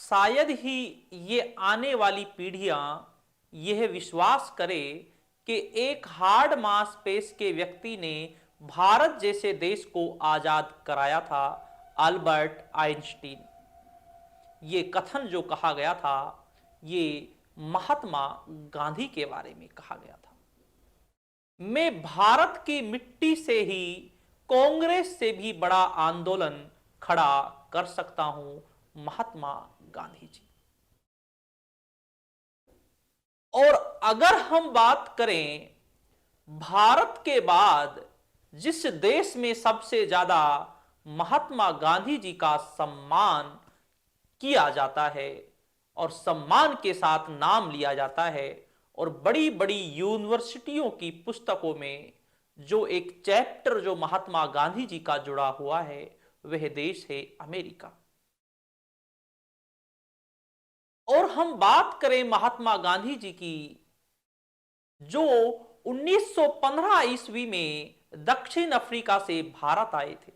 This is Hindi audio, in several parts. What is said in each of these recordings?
शायद ही ये आने वाली पीढ़ियां यह विश्वास करे कि एक हार्ड मांसपेश के व्यक्ति ने भारत जैसे देश को आजाद कराया था, अल्बर्ट आइंस्टीन। ये कथन जो कहा गया था, ये महात्मा गांधी के बारे में कहा गया था। मैं भारत की मिट्टी से ही कांग्रेस से भी बड़ा आंदोलन खड़ा कर सकता हूं, महात्मा गांधी जी। और अगर हम बात करें भारत के बाद जिस देश में सबसे ज्यादा महात्मा गांधी जी का सम्मान किया जाता है और सम्मान के साथ नाम लिया जाता है, और बड़ी बड़ी यूनिवर्सिटियों की पुस्तकों में जो एक चैप्टर जो महात्मा गांधी जी का जुड़ा हुआ है, वह देश है अमेरिका। और हम बात करें महात्मा गांधी जी की, जो 1915 ईस्वी में दक्षिण अफ्रीका से भारत आए थे।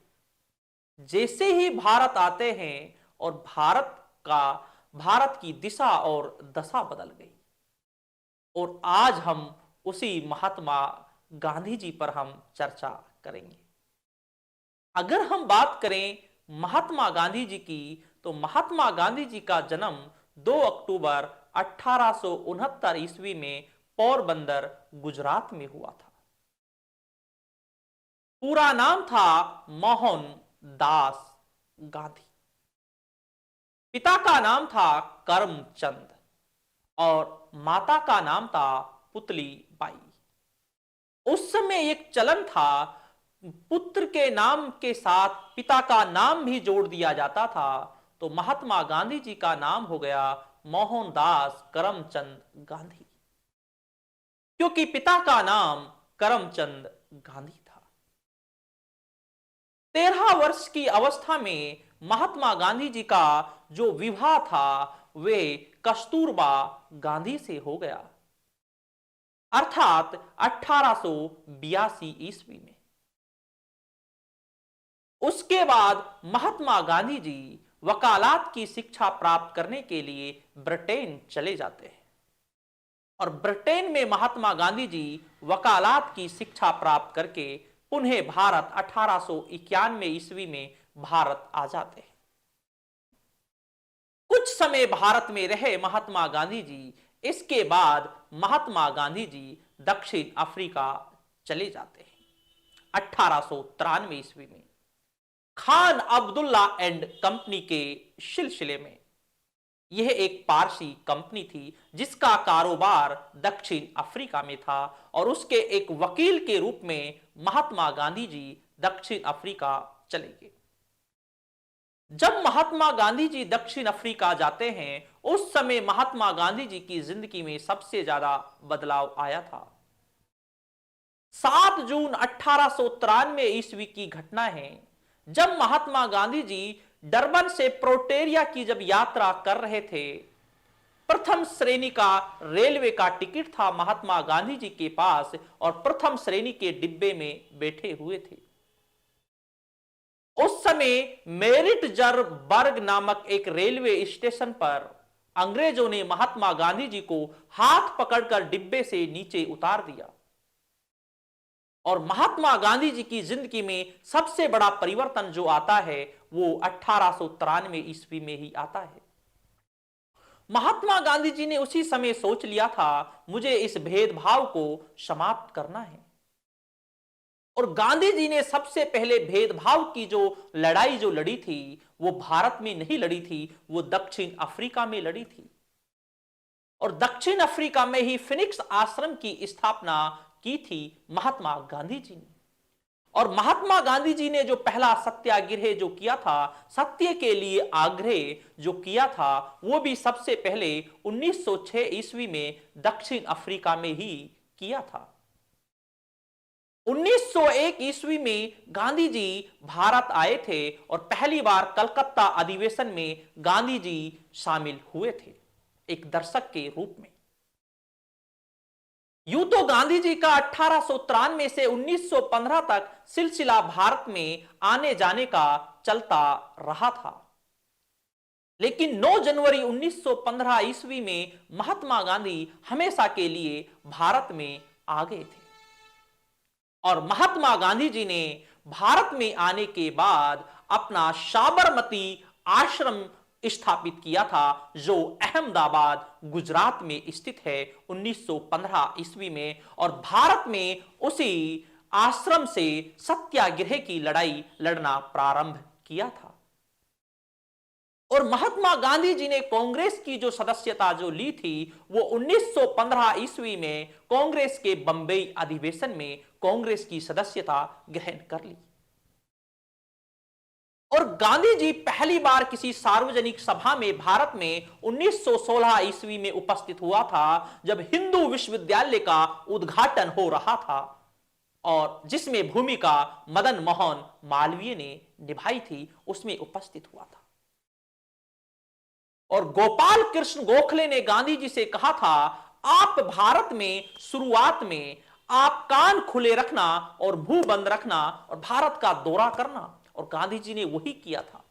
जैसे ही भारत आते हैं और भारत की दिशा और दशा बदल गई। और आज हम उसी महात्मा गांधी जी पर हम चर्चा करेंगे। अगर हम बात करें महात्मा गांधी जी की, तो महात्मा गांधी जी का जन्म 2 अक्टूबर 1869 ईस्वी में पोरबंदर, गुजरात में हुआ था। पूरा नाम था मोहन दास गांधी। पिता का नाम था करमचंद और माता का नाम था पुतली बाई। उस समय एक चलन था, पुत्र के नाम के साथ पिता का नाम भी जोड़ दिया जाता था। तो महात्मा गांधी जी का नाम हो गया मोहनदास करमचंद गांधी, क्योंकि पिता का नाम करमचंद गांधी था। 13 वर्ष की अवस्था में महात्मा गांधी जी का जो विवाह था, वे कस्तूरबा गांधी से हो गया, अर्थात 1882 ईस्वी में। उसके बाद महात्मा गांधी जी वकालत की शिक्षा प्राप्त करने के लिए ब्रिटेन चले जाते हैं। और ब्रिटेन में महात्मा गांधी जी वकालत की शिक्षा प्राप्त करके पुनः भारत 1891 ईस्वी में भारत आ जाते हैं। कुछ समय भारत में रहे महात्मा गांधी जी। इसके बाद महात्मा गांधी जी दक्षिण अफ्रीका चले जाते हैं 1893 ईस्वी में, खान अब्दुल्ला एंड कंपनी के सिलसिले में। यह एक पारसी कंपनी थी जिसका कारोबार दक्षिण अफ्रीका में था, और उसके एक वकील के रूप में महात्मा गांधी जी दक्षिण अफ्रीका चले गए। जब महात्मा गांधी जी दक्षिण अफ्रीका जाते हैं, उस समय महात्मा गांधी जी की जिंदगी में सबसे ज्यादा बदलाव आया था। 7 जून 1893 ईस्वी की घटना है, जब महात्मा गांधी जी डरबन से प्रोटेरिया की जब यात्रा कर रहे थे। प्रथम श्रेणी का रेलवे का टिकट था महात्मा गांधी जी के पास, और प्रथम श्रेणी के डिब्बे में बैठे हुए थे। उस समय मेरिटजरबर्ग नामक एक रेलवे स्टेशन पर अंग्रेजों ने महात्मा गांधी जी को हाथ पकड़कर डिब्बे से नीचे उतार दिया। और महात्मा गांधी जी की जिंदगी में सबसे बड़ा परिवर्तन जो आता है, वो 1893 ईस्वी में ही आता है। महात्मा गांधी जी ने उसी समय सोच लिया था, मुझे इस भेदभाव को समाप्त करना है। और गांधी जी ने सबसे पहले भेदभाव की जो लड़ाई जो लड़ी थी, वो भारत में नहीं लड़ी थी, वो दक्षिण अफ्रीका में लड़ी थी। और दक्षिण अफ्रीका में ही फिनिक्स आश्रम की स्थापना की थी महात्मा गांधी जी ने। और महात्मा गांधी जी ने जो पहला सत्याग्रह जो किया था, सत्य के लिए आग्रह जो किया था, वो भी सबसे पहले 1906 ईस्वी में दक्षिण अफ्रीका में ही किया था। 1901 ईस्वी में गांधी जी भारत आए थे और पहली बार कलकत्ता अधिवेशन में गांधी जी शामिल हुए थे एक दर्शक के रूप में। यूं तो गांधी जी का 1893 से 1915 तक सिलसिला भारत में आने जाने का चलता रहा था। लेकिन 9 जनवरी 1915 ईस्वी में महात्मा गांधी हमेशा के लिए भारत में आ गए थे और महात्मा गांधी जी ने भारत में आने के बाद अपना साबरमती आश्रम स्थापित किया था, जो अहमदाबाद गुजरात में स्थित है 1915 ईस्वी में। और भारत में उसी आश्रम से सत्याग्रह की लड़ाई लड़ना प्रारंभ किया था। और महात्मा गांधी जी ने कांग्रेस की जो सदस्यता जो ली थी वो 1915 ईस्वी में कांग्रेस के बंबई अधिवेशन में कांग्रेस की सदस्यता ग्रहण कर ली। और गांधी जी पहली बार किसी सार्वजनिक सभा में भारत में 1916 ईस्वी में उपस्थित हुआ था, जब हिंदू विश्वविद्यालय का उद्घाटन हो रहा था और जिसमें भूमिका मदन मोहन मालवीय ने निभाई थी, उसमें उपस्थित हुआ था। और गोपाल कृष्ण गोखले ने गांधी जी से कहा था, आप भारत में शुरुआत में आप कान खुले रखना और मुंह बंद रखना और भारत का दौरा करना। और गांधी जी ने वही किया था।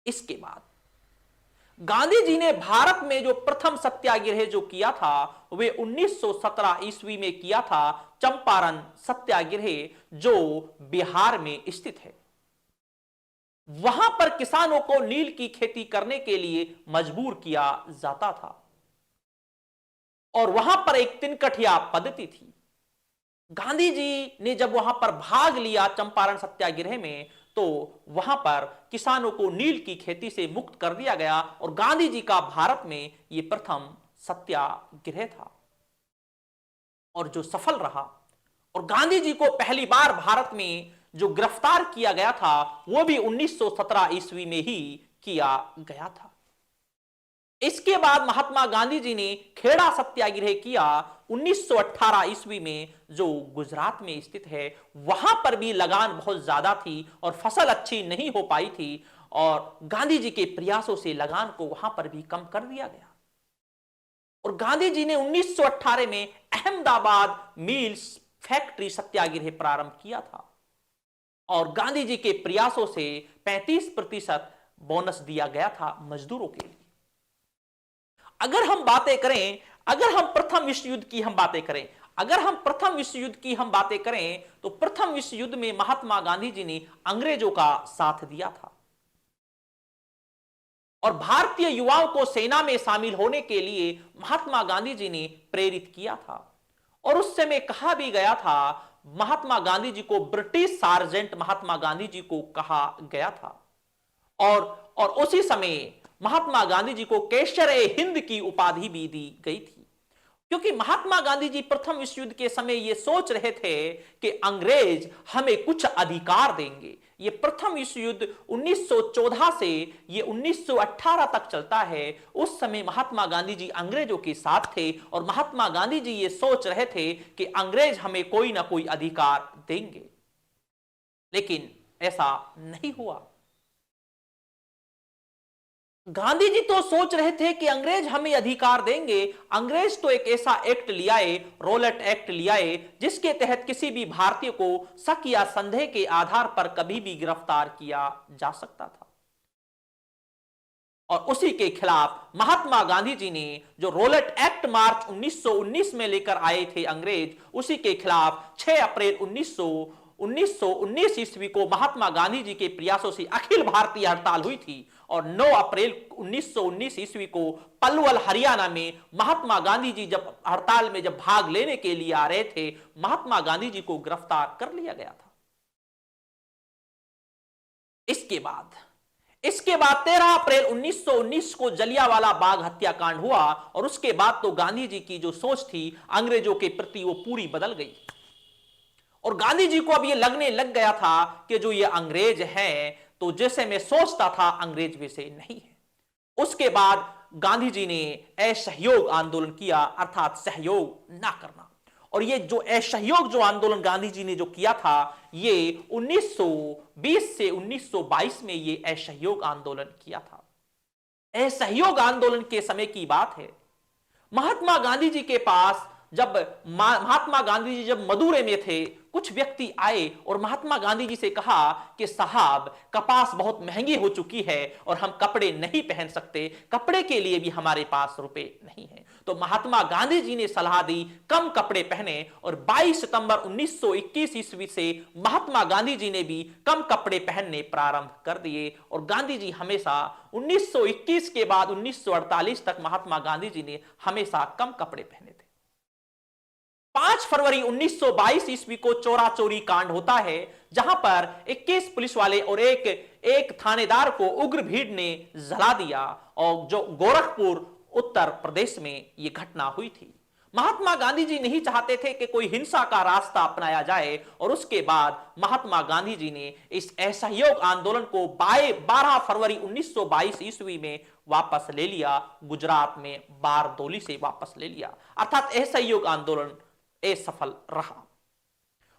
इसके बाद गांधी जी ने भारत में जो प्रथम सत्याग्रह जो किया था वे 1917 ईस्वी में किया था, चंपारण सत्याग्रह, जो बिहार में स्थित है। वहां पर किसानों को नील की खेती करने के लिए मजबूर किया जाता था और वहां पर एक तिनकठिया पद्धति थी। गांधी जी ने जब वहां पर भाग लिया चंपारण सत्याग्रह में, तो वहां पर किसानों को नील की खेती से मुक्त कर दिया गया और गांधी जी का भारत में यह प्रथम सत्याग्रह था और जो सफल रहा। और गांधी जी को पहली बार भारत में जो गिरफ्तार किया गया था वो भी 1917 ईस्वी में ही किया गया था। इसके बाद महात्मा गांधी जी ने खेड़ा सत्याग्रह किया 1918 ईस्वी में, जो गुजरात में स्थित है। वहां पर भी लगान बहुत ज्यादा थी और फसल अच्छी नहीं हो पाई थी और गांधी जी के प्रयासों से लगान को वहां पर भी कम कर दिया गया। और गांधी जी ने 1918 में अहमदाबाद मिल्स फैक्ट्री सत्याग्रह प्रारंभ किया था और गांधी जी के प्रयासों से 35% बोनस दिया गया था मजदूरों के लिए। अगर हम बातें करें, अगर हम प्रथम विश्व युद्ध की हम बातें करें, अगर हम प्रथम विश्व युद्ध की हम बातें करें तो प्रथम विश्व युद्ध में महात्मा गांधी जी ने अंग्रेजों का साथ दिया था और भारतीय युवाओं को सेना में शामिल होने के लिए महात्मा गांधी जी ने प्रेरित किया था। और उस समय कहा भी गया था, महात्मा गांधी जी को ब्रिटिश सार्जेंट महात्मा गांधी जी को कहा गया था और उसी समय महात्मा गांधी जी को केसर-ए-हिंद की उपाधि भी दी गई थी, क्योंकि महात्मा गांधी जी प्रथम विश्व युद्ध के समय यह सोच रहे थे कि अंग्रेज हमें कुछ अधिकार देंगे। यह प्रथम विश्व युद्ध 1914 से यह 1918 तक चलता है। उस समय महात्मा गांधी जी अंग्रेजों के साथ थे और महात्मा गांधी जी यह सोच रहे थे कि अंग्रेज हमें कोई ना कोई अधिकार देंगे, लेकिन ऐसा नहीं हुआ। गांधी जी तो सोच रहे थे कि अंग्रेज हमें अधिकार देंगे। अंग्रेज तो एक ऐसा एक्ट लियाए, रोलेट एक्ट लियाए, जिसके तहत किसी भी भारतीय को शक या संदेह के आधार पर कभी भी गिरफ्तार किया जा सकता था। और उसी के खिलाफ महात्मा गांधी जी ने जो रोलेट एक्ट मार्च 1919 में लेकर आए थे अंग्रेज, उसी के खिलाफ 6 अप्रैल 1919 ईस्वी को महात्मा गांधी जी के प्रयासों से अखिल भारतीय हड़ताल हुई थी और 9 अप्रैल 1919 ईस्वी को पलवल हरियाणा में महात्मा गांधी जी जब हड़ताल में जब भाग लेने के लिए आ रहे थे, महात्मा गांधी जी को गिरफ्तार कर लिया गया था। इसके बाद 13 अप्रैल 1919 को जलियांवाला बाग हत्याकांड हुआ और उसके बाद तो गांधी जी की जो सोच थी अंग्रेजों के प्रति वो पूरी बदल गई और गांधी जी को अब ये लगने लग गया था कि जो ये अंग्रेज हैं, तो जैसे मैं सोचता था अंग्रेज वैसे नहीं है। उसके बाद गांधी जी ने असहयोग आंदोलन किया, अर्थात सहयोग ना करना। और ये जो असहयोग जो आंदोलन गांधी जी ने जो किया था, ये 1920 से 1922 में ये असहयोग आंदोलन किया था। असहयोग आंदोलन के समय की बात है। महात्मा गांधी जी के पास जब महात्मा गांधी जी जब मदुरै में थे, कुछ व्यक्ति आए और महात्मा गांधी जी से कहा कि साहब, कपास बहुत महंगी हो चुकी है और हम कपड़े नहीं पहन सकते, कपड़े के लिए भी हमारे पास रुपए नहीं है। तो महात्मा गांधी जी ने सलाह दी कम कपड़े पहने, और 22 सितंबर 1921 ईस्वी से महात्मा गांधी जी ने भी कम कपड़े पहनने प्रारंभ कर दिए। और गांधी जी हमेशा 1921 के बाद 1948 तक महात्मा गांधी जी ने हमेशा कम कपड़े पहने थे। 5 फरवरी 1922 ईस्वी को चोरा चोरी कांड होता है, जहां पर 21 पुलिस वाले और एक थानेदार को उग्र भीड़ ने जला दिया, और जो गोरखपुर उत्तर प्रदेश में यह घटना हुई थी। महात्मा गांधी जी नहीं चाहते थे कि कोई हिंसा का रास्ता अपनाया जाए, और उसके बाद महात्मा गांधी जी ने इस असहयोग आंदोलन को 12 फरवरी 1922 ईस्वी में वापस ले लिया, गुजरात में बारदोली से वापस ले लिया, अर्थात असहयोग आंदोलन असफल रहा।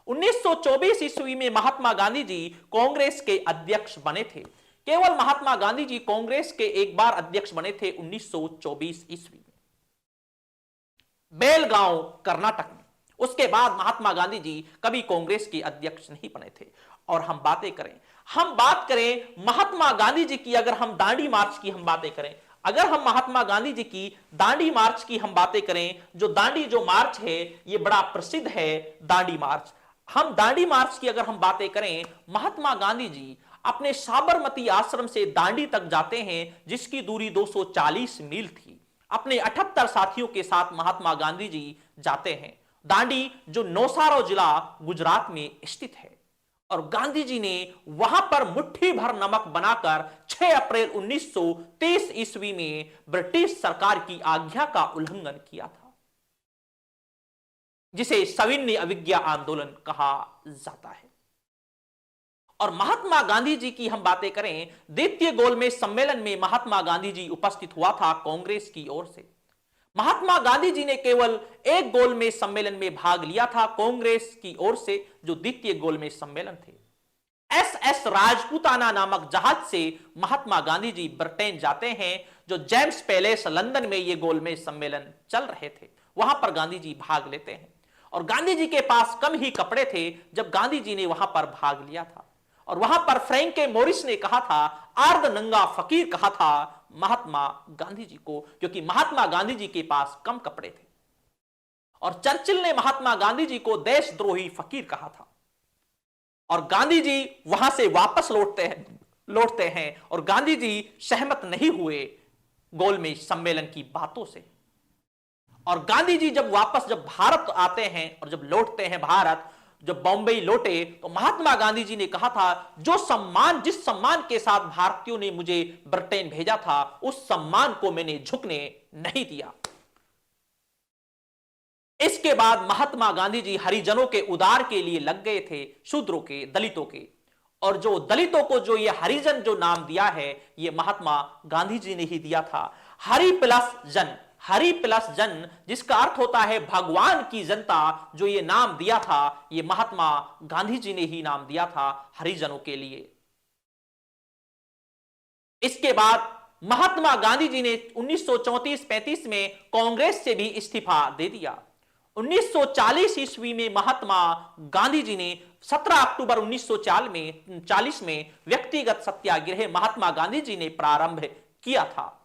1924 ईस्वी में महात्मा गांधी जी कांग्रेस के अध्यक्ष बने थे। केवल महात्मा गांधी जी कांग्रेस के एक बार अध्यक्ष बने थे 1924 ईस्वी में, बेलगांव कर्नाटक में। उसके बाद महात्मा गांधी जी कभी कांग्रेस के अध्यक्ष नहीं बने थे। और हम बात करें महात्मा गांधी जी की, अगर हम दांडी मार्च की हम बातें करें, अगर हम महात्मा गांधी जी की दांडी मार्च की हम बातें करें, जो मार्च है ये बड़ा प्रसिद्ध है दांडी मार्च। हम दांडी मार्च की अगर हम बातें करें, महात्मा गांधी जी अपने साबरमती आश्रम से दांडी तक जाते हैं, जिसकी दूरी 240 मील थी। अपने 78 साथियों के साथ महात्मा गांधी जी जाते हैं दांडी, जो नौसारो जिला गुजरात में स्थित है। और गांधी जी ने वहां पर मुट्ठी भर नमक बनाकर 6 अप्रैल 1930 ईस्वी में ब्रिटिश सरकार की आज्ञा का उल्लंघन किया था, जिसे सविनय अवज्ञा आंदोलन कहा जाता है। और महात्मा गांधी जी की हम बातें करें, द्वितीय गोलमेज सम्मेलन में महात्मा गांधी जी उपस्थित हुआ था कांग्रेस की ओर से। महात्मा गांधी जी ने केवल एक गोलमेज सम्मेलन में भाग लिया था कांग्रेस की ओर से, जो द्वितीय गोलमेज सम्मेलन थे। SS राजपूताना नामक जहाज से महात्मा गांधी जी ब्रिटेन जाते हैं, जो जेम्स पैलेस लंदन में ये गोलमेज सम्मेलन चल रहे थे, वहां पर गांधी जी भाग लेते हैं। और गांधी जी के पास कम ही कपड़े थे जब गांधी जी ने वहां पर भाग लिया था। और वहां पर फ्रैंके मोरिस ने कहा था, अर्ध नंगा फकीर कहा था महात्मा गांधी जी को, क्योंकि महात्मा गांधी जी के पास कम कपड़े थे। और चर्चिल ने महात्मा गांधी जी को देशद्रोही फकीर कहा था। और गांधी जी वहां से वापस लौटते हैं और गांधी जी सहमत नहीं हुए गोलमेज सम्मेलन की बातों से। और गांधी जी जब भारत आते हैं और जब लौटते हैं भारत, जब बॉम्बे लौटे, तो महात्मा गांधी जी ने कहा था, जिस सम्मान के साथ भारतीयों ने मुझे ब्रिटेन भेजा था, उस सम्मान को मैंने झुकने नहीं दिया। इसके बाद महात्मा गांधी जी हरिजनों के उद्धार के लिए लग गए थे, शूद्रों के, दलितों के। और जो दलितों को जो ये हरिजन जो नाम दिया है, ये महात्मा गांधी जी ने ही दिया था। हरि प्लस जन, जिसका अर्थ होता है भगवान की जनता, जो ये नाम दिया था, ये महात्मा गांधी जी ने ही नाम दिया था हरिजनों के लिए। इसके बाद महात्मा गांधी जी ने 1934-35 में कांग्रेस से भी इस्तीफा दे दिया। 1940 ईस्वी में महात्मा गांधी जी ने 17 अक्टूबर 1940 में व्यक्तिगत सत्याग्रह महात्मा गांधी जी ने प्रारंभ किया था।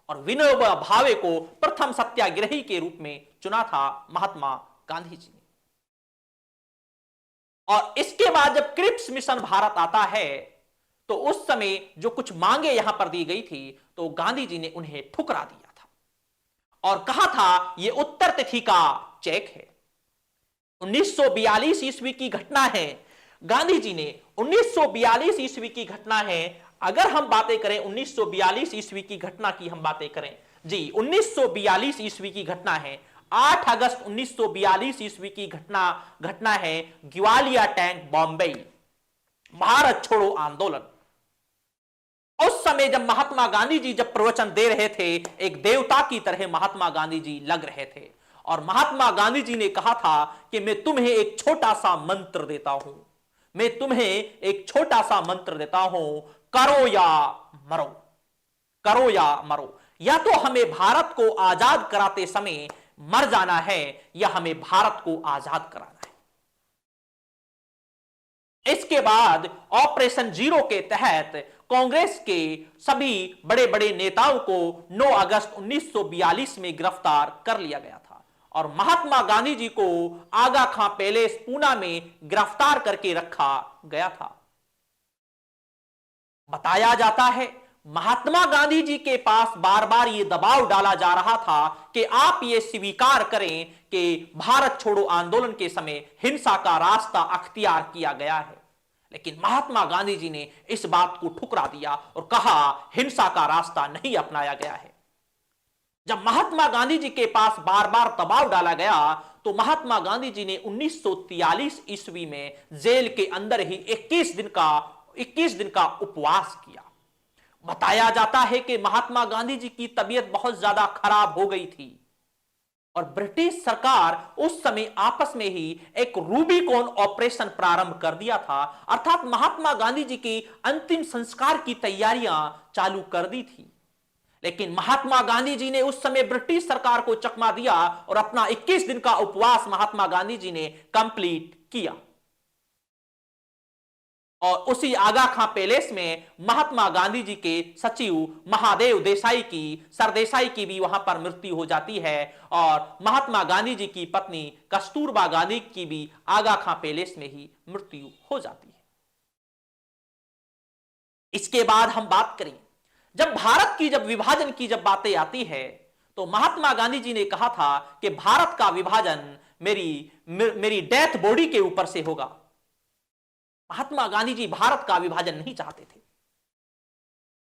और विनोबा भावे को प्रथम सत्याग्रही के रूप में चुना था महात्मा गांधी जी ने। और इसके बाद जब क्रिप्स मिशन भारत आता है, तो उस समय जो कुछ मांगे यहां पर दी गई थी, तो गांधी जी ने उन्हें ठुकरा दिया था और कहा था यह उत्तर तिथि का चेक है। 1942 ईस्वी की घटना है। गांधी जी ने 1942 ईस्वी की घटना है। अगर हम बातें करें 1942 ईस्वी की घटना की हम बातें करें जी, 1942 ईस्वी की घटना है। 8 अगस्त 1942 ईस्वी की घटना है ग्वालियर टैंक बॉम्बे भारत छोड़ो आंदोलन। उस समय जब महात्मा गांधी जी जब प्रवचन दे रहे थे, एक देवता की तरह महात्मा गांधी जी लग रहे थे। और महात्मा गांधी जी ने कहा था कि मैं तुम्हें एक छोटा सा मंत्र देता हूं, मैं तुम्हें एक छोटा सा मंत्र देता हूं, करो या मरो, करो या मरो। या तो हमें भारत को आजाद कराते समय मर जाना है या हमें भारत को आजाद कराना है। इसके बाद ऑपरेशन जीरो के तहत कांग्रेस के सभी बड़े बड़े नेताओं को 9 अगस्त 1942 में गिरफ्तार कर लिया गया था और महात्मा गांधी जी को आगा खां पैलेस पूना में गिरफ्तार करके रखा गया था। बताया जाता है महात्मा गांधी जी के पास बार बार यह दबाव डाला जा रहा था कि आप यह स्वीकार करें कि भारत छोड़ो आंदोलन के समय हिंसा का रास्ता अख्तियार किया गया है, लेकिन महात्मा गांधी जी ने इस बात को ठुकरा दिया और कहा हिंसा का रास्ता नहीं अपनाया गया है। जब महात्मा गांधी जी के पास बार बार दबाव डाला गया तो महात्मा गांधी जी ने 1943 ईस्वी में जेल के अंदर ही 21 दिन का उपवास किया। बताया जाता है कि महात्मा गांधी जी की तबीयत बहुत ज्यादा खराब हो गई थी और ब्रिटिश सरकार उस समय आपस में ही एक रूबिकॉन ऑपरेशन प्रारंभ कर दिया था, अर्थात महात्मा गांधी जी की अंतिम संस्कार की तैयारियां चालू कर दी थी। लेकिन महात्मा गांधी जी ने उस समय ब्रिटिश सरकार को चकमा दिया और अपना 21 दिन का उपवास महात्मा गांधी जी ने कंप्लीट किया और उसी आगा खां पैलेस में महात्मा गांधी जी के सचिव महादेव सरदेसाई की भी वहां पर मृत्यु हो जाती है और महात्मा गांधी जी की पत्नी कस्तूरबा गांधी की भी आगा खां पैलेस में ही मृत्यु हो जाती है। इसके बाद हम बात करें जब भारत की विभाजन की बातें आती है तो महात्मा गांधी जी ने कहा था कि भारत का विभाजन मेरी डेथ बॉडी के ऊपर से होगा। महात्मा गांधी जी भारत का विभाजन नहीं चाहते थे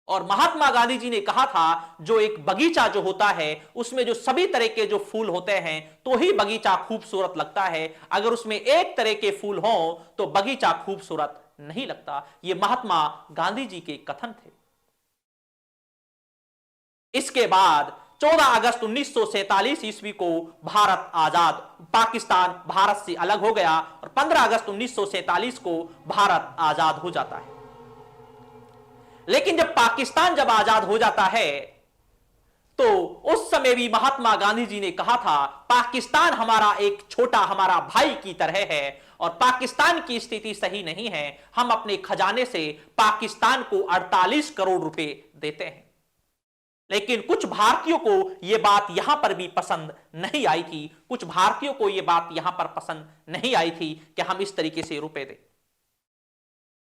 और महात्मा गांधी जी ने कहा था जो एक बगीचा जो होता है उसमें जो सभी तरह के जो फूल होते हैं तो ही बगीचा खूबसूरत लगता है, अगर उसमें एक तरह के फूल हो तो बगीचा खूबसूरत नहीं लगता। यह महात्मा गांधी जी के कथन थे। इसके बाद 14 अगस्त 1947 ईस्वी को भारत आजाद, पाकिस्तान भारत से अलग हो गया और 15 अगस्त 1947 को भारत आजाद हो जाता है। लेकिन जब पाकिस्तान आजाद हो जाता है तो उस समय भी महात्मा गांधी जी ने कहा था पाकिस्तान हमारा एक छोटा हमारा भाई की तरह है और पाकिस्तान की स्थिति सही नहीं है, हम अपने खजाने से पाकिस्तान को 48 करोड़ रुपए देते हैं। लेकिन कुछ भारतीयों को यह बात यहां पर भी पसंद नहीं आई थी, कुछ भारतीयों को यह बात यहां पर पसंद नहीं आई थी कि हम इस तरीके से रुपए दें।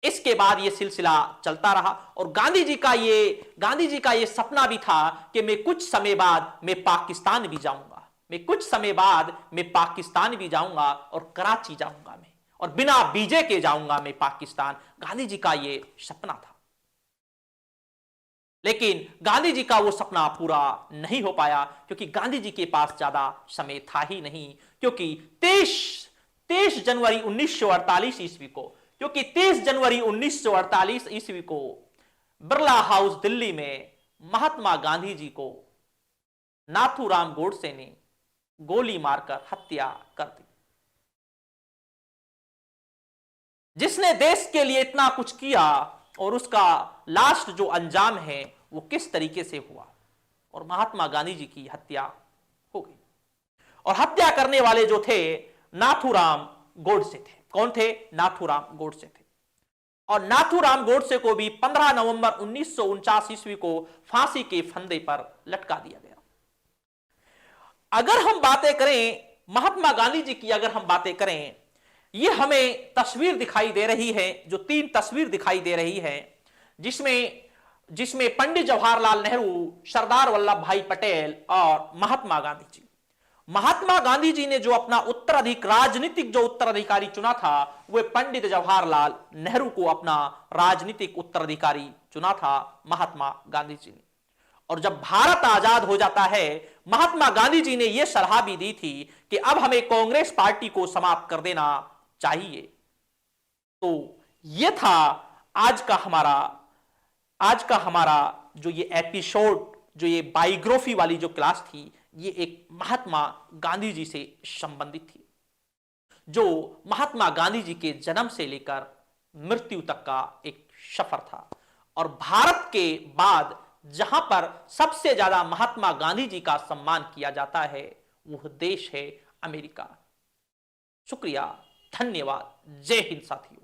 इसके बाद यह सिलसिला चलता रहा और गांधी जी का यह सपना भी था कि मैं कुछ समय बाद मैं पाकिस्तान भी जाऊंगा, मैं कुछ समय बाद मैं पाकिस्तान भी जाऊंगा और कराची जाऊंगा मैं और बिना वीजे के जाऊंगा मैं पाकिस्तान। गांधी जी का यह सपना था, लेकिन गांधी जी का वो सपना पूरा नहीं हो पाया क्योंकि गांधी जी के पास ज्यादा समय था ही नहीं। क्योंकि 23 जनवरी 1948 ईस्वी को क्योंकि 30 जनवरी 1948 ईस्वी को बिरला हाउस दिल्ली में महात्मा गांधी जी को नाथूराम गोडसे ने गोली मारकर हत्या कर दी। जिसने देश के लिए इतना कुछ किया और उसका लास्ट जो अंजाम है वो किस तरीके से हुआ और महात्मा गांधी जी की हत्या हो गई। और हत्या करने वाले जो थे नाथूराम गोडसे थे। कौन थे? नाथूराम गोडसे थे। और नाथूराम गोडसे को भी 15 नवंबर 1949 ईस्वी को फांसी के फंदे पर लटका दिया गया। अगर हम बातें करें महात्मा गांधी जी की, अगर हम बातें करें, ये हमें तस्वीर दिखाई दे रही है, जो 3 तस्वीर दिखाई दे रही है, जिसमें पंडित जवाहरलाल नेहरू, सरदार वल्लभ भाई पटेल और महात्मा गांधी जी। महात्मा गांधी जी ने जो अपना राजनीतिक जो उत्तराधिकारी चुना था वह पंडित जवाहरलाल नेहरू को अपना राजनीतिक उत्तराधिकारी चुना था महात्मा गांधी जी ने। और जब भारत आजाद हो जाता है, महात्मा गांधी जी ने यह सलाह भी दी थी कि अब हमें कांग्रेस पार्टी को समाप्त कर देना चाहिए। तो यह था आज का हमारा जो ये एपिसोड, जो ये बायोग्राफी वाली जो क्लास थी, ये एक महात्मा गांधी जी से संबंधित थी, जो महात्मा गांधी जी के जन्म से लेकर मृत्यु तक का एक सफर था। और भारत के बाद जहां पर सबसे ज्यादा महात्मा गांधी जी का सम्मान किया जाता है वह देश है अमेरिका। शुक्रिया, धन्यवाद, जय हिंद साथियों।